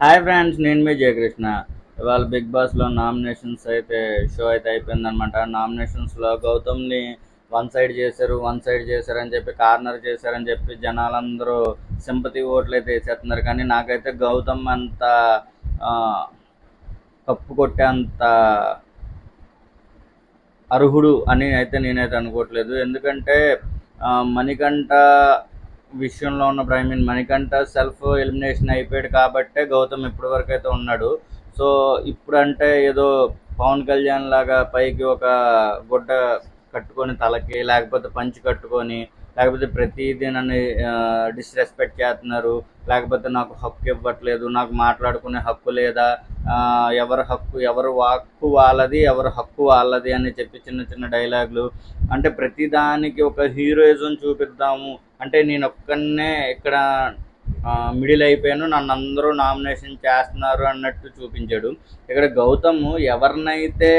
Hi friends, నేను మీ జయకృష్ణ. ఇవాళ big బాస్లో నామినేషన్స్ అయితే షో అయితే అయిపోయిందనమాట. నామినేషన్స్లో గౌతమ్ని వన్ సైడ్ చేశారు అని చెప్పి, కార్నర్ చేశారని చెప్పి జనాలందరూ సింపతి ఓట్లు అయితే వేసేస్తున్నారు. కానీ నాకైతే గౌతమ్ అంత ఆ, కప్పు కొట్టేంత అర్హుడు అని అయితే నేనైతే అనుకోవట్లేదు. ఎందుకంటే మణికంఠ విషయంలో ఉన్నప్పుడు, మణికంఠ సెల్ఫ్ ఎలిమినేషన్ అయిపోయాడు కాబట్టే గౌతమ్ ఇప్పటి వరకు అయితే ఉన్నాడు. సో ఇప్పుడంటే ఏదో పవన్ కళ్యాణ్ లాగా పైకి ఒక గుడ్డ కట్టుకొని తలకి, లేకపోతే పంచి కట్టుకొని, లేకపోతే ప్రతిదీ నన్ను డిస్రెస్పెక్ట్ చేస్తున్నారు, లేకపోతే నాకు హక్కు ఇవ్వట్లేదు, నాకు మాట్లాడుకునే హక్కు లేదా, ఎవరి హక్కు ఎవరు వాక్కు వాళ్ళది, ఎవరి హక్కు వాళ్ళది అని చెప్పి చిన్న చిన్న డైలాగులు. అంటే ప్రతిదానికి ఒక హీరోయిజం చూపిద్దాము అంటే నేను ఒక్కనే ఇక్కడ మిడిల్ అయిపోయాను, నన్ను అందరూ నామినేషన్ చేస్తున్నారు అన్నట్టు చూపించాడు. ఇక్కడ గౌతమ్ ఎవరినైతే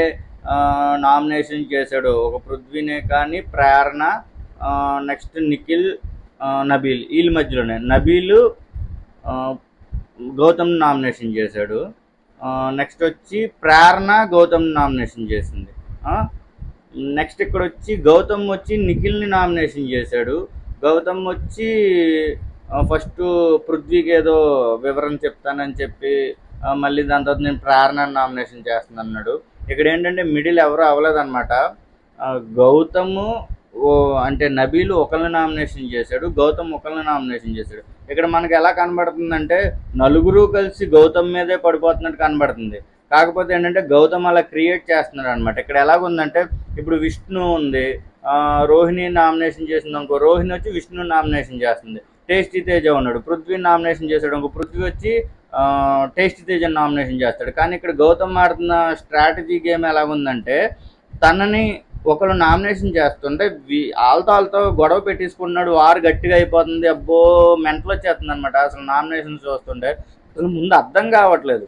నామినేషన్ చేశాడో, ఒక పృథ్వీనే కానీ, ప్రేరణ, నెక్స్ట్ నిఖిల్, నబీల్, వీళ్ళ మధ్యలోనే నబీలు గౌతమ్ నామినేషన్ చేశాడు. నెక్స్ట్ వచ్చి ప్రేరణ గౌతమ్ నామినేషన్ చేసింది. నెక్స్ట్ ఇక్కడ వచ్చి గౌతమ్ వచ్చి నిఖిల్ని నామినేషన్ చేశాడు. గౌతమ్ వచ్చి ఫస్ట్ పృథ్వీకి ఏదో వివరణ చెప్తానని చెప్పి మళ్ళీ దాని తర్వాత నేను ప్రేరణ నామినేషన్ చేస్తాను అన్నాడు. ఇక్కడ ఏంటంటే మిడిల్ ఎవరు అవ్వలేదన్నమాట. గౌతమ్ అంటే నబీలు ఒకరిని నామినేషన్ చేశాడు, గౌతమ్ ఒకరిని నామినేషన్ చేశాడు. ఇక్కడ మనకి ఎలా కనబడుతుందంటే నలుగురు కలిసి గౌతమ్ మీదే పడిపోతున్నట్టు కనబడుతుంది. కాకపోతే ఏంటంటే గౌతమ్ అలా క్రియేట్ చేస్తున్నాడు అనమాట. ఇక్కడ ఎలాగుందంటే ఇప్పుడు విష్ణు ఉంది, రోహిణి నామినేషన్ చేసింది అనుకో, రోహిణి వచ్చి విష్ణు నామినేషన్ చేస్తుంది. టేస్టీ తేజ ఉన్నాడు, పృథ్వీ నామినేషన్ చేశాడు అనుకో, పృథ్వీ వచ్చి టేస్టీ తేజ నామినేషన్ చేస్తాడు. కానీ ఇక్కడ గౌతమ్ ఆడుతున్న స్ట్రాటజీ గేమ్ ఎలాగుందంటే, తనని ఒకరు నామినేషన్ చేస్తుంటే వాళ్ళతో గొడవ పెట్టేసుకున్నాడు, వారు గట్టిగా అయిపోతుంది, అబ్బో మెంటల్ వచ్చేస్తుంది అనమాట. అసలు నామినేషన్ చూస్తుంటే అసలు ముందు అర్థం కావట్లేదు,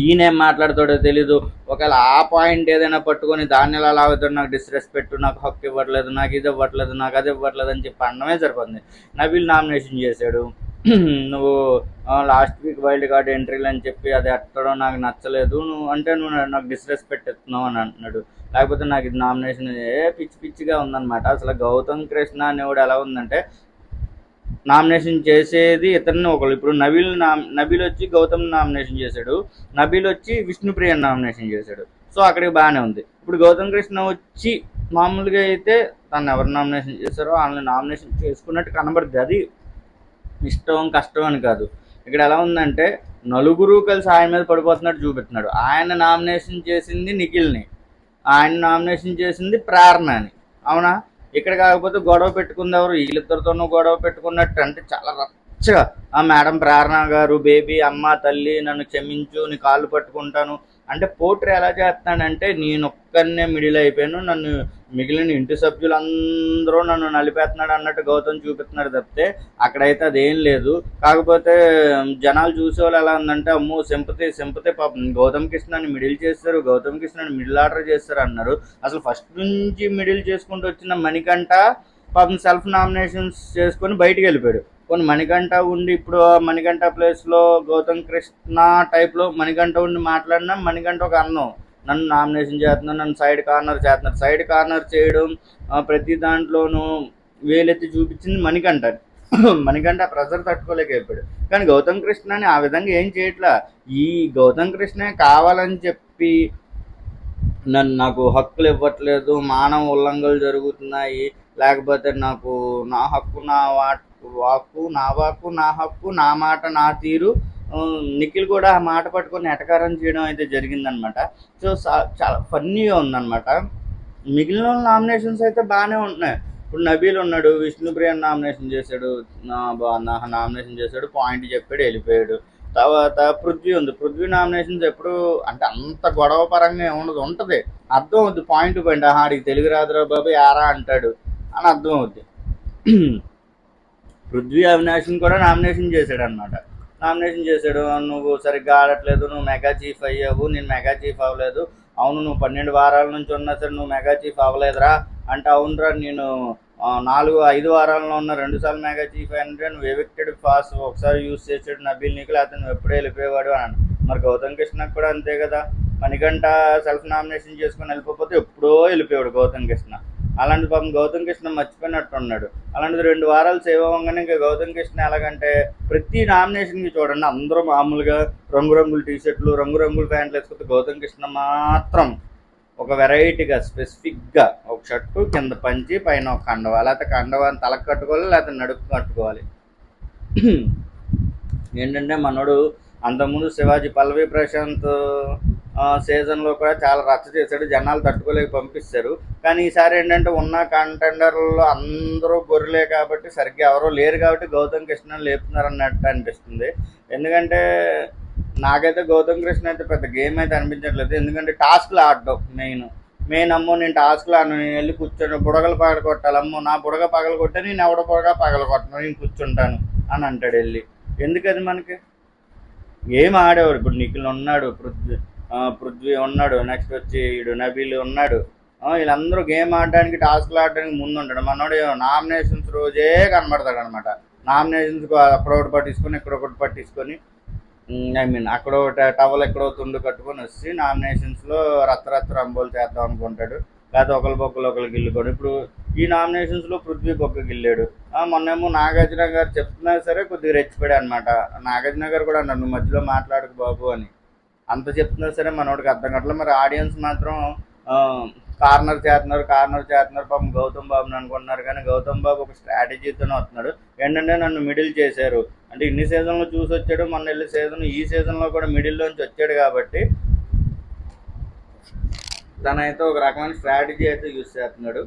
ఈయనేం మాట్లాడతాడో తెలీదు. ఒకవేళ ఆ పాయింట్ ఏదైనా పట్టుకొని దాన్ని ఎలా లాగుతాడు, నాకు డిస్రెస్పెక్ట్, నాకు హక్కు ఇవ్వట్లేదు, నాకు ఇది ఇవ్వట్లేదు, నాకు అది ఇవ్వట్లేదు అని చెప్పి అన్నమే సరిపోతుంది. నబీల్ నామినేషన్ చేశాడు, నువ్వు లాస్ట్ వీక్ వైల్డ్ కార్డ్ ఎంట్రీలు అని చెప్పి అది ఎట్టడం నాకు నచ్చలేదు, నువ్వు నాకు డిస్రెస్పెక్ట్ ఇస్తున్నావు అని అంటున్నాడు. లేకపోతే నాకు ఇది నామినేషన్ పిచ్చి పిచ్చిగా ఉందన్నమాట. అసలు గౌతమ్ కృష్ణ అనేవాడు ఎలా ఉందంటే, నామినేషన్ చేసేది ఇతన్ని ఒకళ్ళు. ఇప్పుడు నబీల్ వచ్చి గౌతమ్ నామినేషన్ చేశాడు, నబీల్ వచ్చి విష్ణుప్రియని నామినేషన్ చేశాడు. సో అక్కడికి బాగానే ఉంది. ఇప్పుడు గౌతమ్ కృష్ణ వచ్చి మామూలుగా అయితే తను ఎవరు నామినేషన్ చేశారో వాళ్ళని నామినేషన్ చేసుకున్నట్టు కనబడుతుంది. అది ఇష్టం కష్టం అని కాదు. ఇక్కడ ఎలా ఉందంటే నలుగురు కలిసి ఆయన మీద పడిపోతున్నట్టు చూపిస్తున్నాడు. ఆయన నామినేషన్ చేసింది నిఖిల్ని, ఆయన నామినేషన్ చేసింది ప్రేరణ అని, అవునా? ఇక్కడ కాకపోతే గొడవ పెట్టుకుంది ఎవరు, వీళ్ళిద్దరితోనూ గొడవ పెట్టుకున్నట్టు. అంటే చాలా రచ్చగా ఆ మేడం ప్రేరణ గారు, బేబీ అమ్మ తల్లి నన్ను క్షమించు, నీ కాళ్ళు పట్టుకుంటాను అంటే పోట్రీ ఎలా చేస్తానంటే, నేను ఒక్కరినే మిడిల్ అయిపోయాను, నన్ను మిగిలిన ఇంటి సభ్యులందరూ నన్ను నలిపేస్తున్నాడు అన్నట్టు గౌతమ్ చూపిస్తున్నాడు తప్పితే అక్కడైతే అదేం లేదు. కాకపోతే జనాలు చూసేవాళ్ళు ఎలా ఉందంటే, అమ్మో సింపతి పాపం గౌతమ్ కృష్ణని మిడిల్ చేస్తారు, గౌతమ్ కృష్ణని మిడిల్ ఆర్డర్ చేస్తారు అన్నారు. అసలు ఫస్ట్ నుంచి మిడిల్ చేసుకుంటూ వచ్చిన మణికంఠ పాపం సెల్ఫ్ నామినేషన్స్ చేసుకొని బయటికి వెళ్ళిపోయాడు. కొన్ని మణికంఠ ఉండి ఇప్పుడు మణికంఠ ప్లేస్లో గౌతమ్ కృష్ణ టైప్లో మణికంఠ ఉండి మాట్లాడినా మణికంఠ ఒక అన్నం, నన్ను నామినేషన్ చేస్తున్నాను, నన్ను సైడ్ కార్నర్ చేస్తున్నారు. సైడ్ కార్నర్ చేయడం, ప్రతి దాంట్లోనూ వేలెత్తి చూపించింది మణికంఠ. మణికంఠ ప్రెజర్ తట్టుకోలేకపోయాడు. కానీ గౌతమ్ కృష్ణని ఆ విధంగా ఏం చేయట్లా. ఈ గౌతమ్ కృష్ణే కావాలని చెప్పి నాకు హక్కులు ఇవ్వట్లేదు, మానవ ఉల్లంఘనలు జరుగుతున్నాయి, లేకపోతే నాకు నా హక్కు నా వాక్కు నా హక్కు నా మాట నా తీరు, నిఖిల్ కూడా ఆ మాట పట్టుకొని ఎటకారం చేయడం అయితే జరిగిందనమాట. సో చాలా ఫన్నీగా ఉందన్నమాట. మిగిలిన నామినేషన్స్ అయితే బాగానే ఉంటున్నాయి. ఇప్పుడు నబీల్ ఉన్నాడు, విష్ణుప్రియ నామినేషన్ చేశాడు, నామినేషన్ చేశాడు, పాయింట్ చెప్పాడు, వెళ్ళిపోయాడు. తర్వాత పృథ్వీ ఉంది, పృథ్వీ నామినేషన్స్ ఎప్పుడు అంటే అంత గొడవ పరంగా ఉండదు, ఉంటుంది, అర్థం అవుద్ది, పాయింట్ ఆడికి తెలుగు రాదురా బాబు యారా అంటాడు అని అర్థం అవుద్ది. పృథ్వీ అవినాష్ని కూడా నామినేషన్ చేశాడు అనమాట. నామినేషన్ చేశాడు, నువ్వు సరిగ్గా ఆడట్లేదు, నువ్వు మెగా చీఫ్ అయ్యావు, నేను మెగా చీఫ్ అవ్వలేదు. అవును, నువ్వు 12 వారాల నుంచి ఉన్నా సరే నువ్వు మెగా చీఫ్ అవ్వలేదురా అంటే, అవునరా నేను 4-5 వారాల్లో ఉన్న 2 సార్లు మెగా చీఫ్ అంటే నువ్వు ఎవిక్టెడ్ పాస్ ఒకసారి యూజ్ చేసాడు నబీల్ నీకు, లేకపోతే నువ్వు ఎప్పుడే వెళ్ళిపోయేవాడు అని. మరి గౌతమ్ కృష్ణకు కూడా అంతే కదా, మణికంఠ సెల్ఫ్ నామినేషన్ చేసుకుని వెళ్ళిపోతే ఎప్పుడో వెళ్ళిపోయాడు గౌతమ్ కృష్ణ. అలాంటి పాపం గౌతమ్ కృష్ణ మర్చిపోయినట్టు ఉన్నాడు. అలాంటిది 2 వారాలు సేవ్ అవ్వగానే ఇంకా గౌతమ్ కృష్ణ ఎలాగంటే ప్రతి నామినేషన్కి చూడండి అందరూ మామూలుగా రంగురంగుల టీషర్ట్లు రంగురంగుల ప్యాంట్లు వేసుకుంటే గౌతమ్ కృష్ణ మాత్రం ఒక వెరైటీగా స్పెసిఫిక్గా ఒక షర్టు కింద పంచి పైన ఒక కండవ, లేకపోతే కండవాన్ని తలకు కట్టుకోవాలి లేకపోతే నడుపు కట్టుకోవాలి. ఏంటంటే మనోడు అంతకుముందు శివాజీ పల్లవి ప్రశాంత్ సీజన్లో కూడా చాలా రచ్చ చేశాడు, జనాలు తట్టుకోలేక పంపిస్తారు. కానీ ఈసారి ఏంటంటే ఉన్న కంటెండర్లలో అందరూ గొర్రెలే కాబట్టి సరిగ్గా ఎవరో లేరు కాబట్టి గౌతమ్ కృష్ణ లేపుతున్నారు అన్నట్టు అనిపిస్తుంది. ఎందుకంటే నాకైతే గౌతమ్ కృష్ణ అయితే పెద్ద గేమ్ అయితే అనిపించట్లేదు. ఎందుకంటే టాస్క్లు ఆడడం మెయిన్ అమ్మో నేను టాస్క్లు ఆడను, నేను వెళ్ళి కూర్చొని బుడగలు పగల కొట్టాలి, అమ్మో నా బుడగ పగల కొట్టే నేను ఎవడ బుడగ పగల కొట్టను నేను కూర్చుంటాను అని అంటాడు వెళ్ళి. ఎందుకది మనకి గేమ్ ఆడేవారు. ఇప్పుడు నిఖిల్ ఉన్నాడు, పృథ్వీ ఉన్నాడు, నెక్స్ట్ వచ్చి ఇడు నబీల్ ఉన్నాడు, వీళ్ళందరూ గేమ్ ఆడడానికి టాస్క్లు ఆడడానికి ముందు ఉంటాడు. మనోడు నామినేషన్స్ రోజే కనబడతాడు అనమాట. నామినేషన్స్ అక్కడ ఒకటి పట్టించుకొని ఇక్కడ ఒకటి పట్టించుకొని అక్కడ ఒక టవల్ ఎక్కడో తుండు కట్టుకొని వచ్చి నామినేషన్స్లో రత్త రంబోలు చేద్దాం అనుకుంటాడు, లేకపోతే ఒకరు గిల్లుకోడు. ఇప్పుడు ఈ నామినేషన్స్లో పృథ్వీ బొక్క గిల్లాడు. మొన్నేమో నాగార్జున గారు చెప్తున్నా సరే కొద్దిగా రెచ్చిపోయాడు అనమాట. నాగార్జున గారు కూడా అన్నారు నువ్వు మధ్యలో మాట్లాడకు బాబు అని. అంత చెప్తున్నా సరే మనోడికి అర్థం కావట్లేదు. మరి ఆడియన్స్ మాత్రం కార్నర్ చేస్తున్నారు పాపం గౌతమ్ బాబుని అనుకుంటున్నారు. కానీ గౌతమ్ బాబు ఒక స్ట్రాటజీతోనే వస్తున్నాడు. ఏంటంటే నన్ను మిడిల్ చేశారు అంటే ఇన్ని సీజన్లో చూసి వచ్చాడు, మొన్న వెళ్ళి ఈ సీజన్లో కూడా మిడిల్లోంచి వచ్చాడు కాబట్టి తనైతే ఒక రకమైన స్ట్రాటజీ అయితే యూజ్ చేస్తున్నాడు.